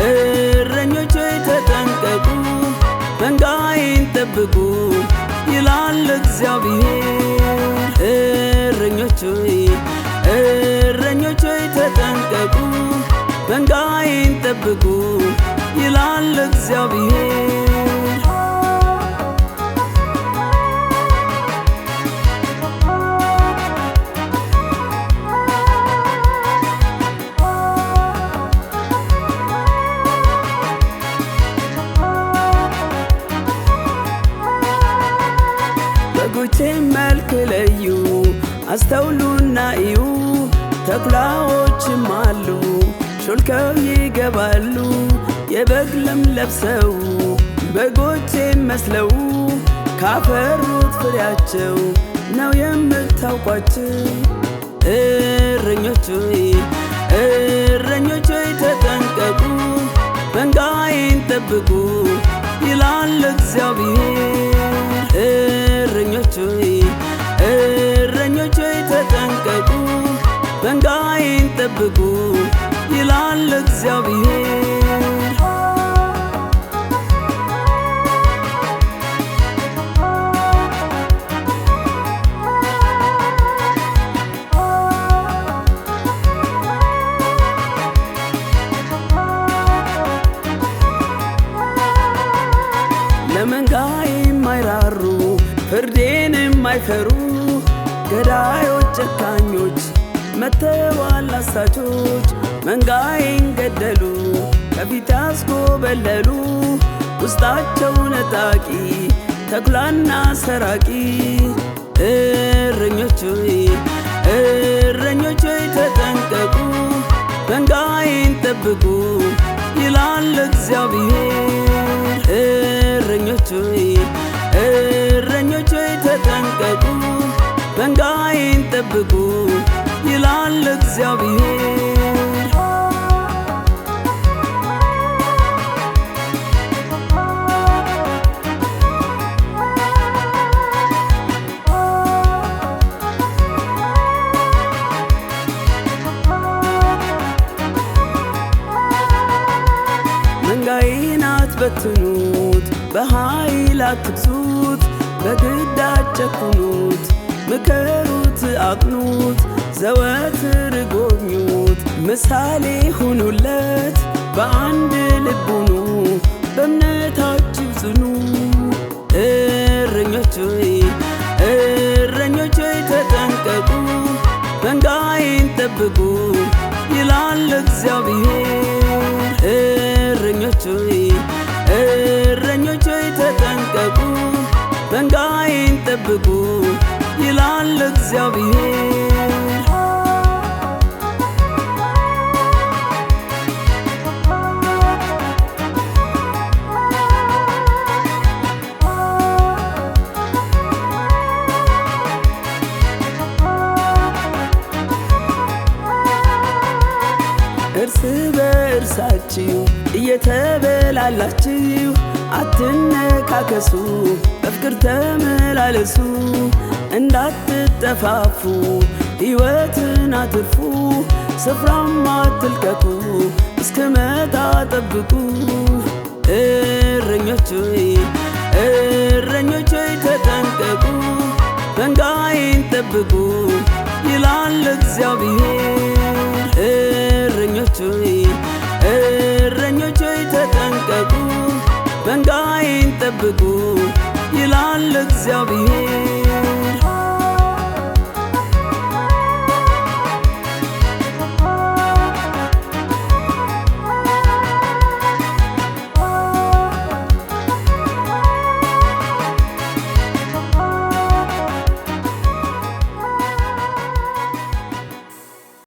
እረኞች ሆይ ተጠንቀቁ፣ መንጋዬን ጠብቁ ይላል እግዚአብሔር። እረኞች ሆይ ተጠንቀቁ፣ መንጋዬን ጠብቁ ይላል እግዚአብሔር። በጎቼን መልክ ለዩ፣ አስተውሉና እዩ። ተኩላዎችም አሉ ሾልከው ይገባሉ፣ የበግ ለም ለብሰው በጎቼን መስለው። ካፈሩት ፍሬያቸው ነው የምታውቋቸው። እረኞች ሆይ ተጠንቀቁ፣ መንጋዬን ጠብቁ ይላል እግዚአብሔር። እረኞች ሆይ ተጠንቀቁ፣ መንጋዬን ጠብቁ ይላል እግዚአብሔር። ለመንጋዬ የማይራሩ ፍርዴን የማይፈሩ ገዳዮች ጨካኞች መተዋል አሳቾች። መንጋዬን ገደሉ ከፊት ያስኮበለሉ፣ ውስጣቸው ነጣቂ ተኩላና ሰራቂ። እረኞች ሆይ ተጠንቀቁ፣ መንጋዬን ጠብቁ ይላል እግዚአብሔር። እረኞች ሆይ ተጠንቀቁ፣ መንጋዬን ጠብቁ ይላል እግዚአብሔር። መንጋዬን አትበትኑት፣ በኃይል አትግዙት፣ በግዳጅ ጨክኑት፣ ምከሩት አቅኑት፣ ዘወትር ጎብኙት፣ ምሳሌ ሁኑለት። በአንድ ልብ ሁኑ፣ በእምነታችሁ ጽኑ። እረኞች ሆይ ተጠንቀቁ፣ መንጋዬን ጠብቁ ይላል እግዚአብሔር። እረኞች ሆይ ተጠንቀቁ፣ መንጋዬን ጠብቁ ይላል እግዚአብሔር። እርስ በእርሳችሁ እየተበላላችሁ አትነካከሱ፣ በፍቅር ተመላለሱ። እንዳትጠፋፉ ሕይወትን አትርፉ፣ ስፍራም አትልቀቁ፣ እስክመጣ ጠብቁ። እረኞች ሆይ ተጠንቀቁ፣ መንጋዬን ጠብቁ ይላል እግዚአብሔር። እረኞች ሆይ ተጠንቀቁ፣ መንጋዬን ጠብቁ ይላል እግዚአብሔር።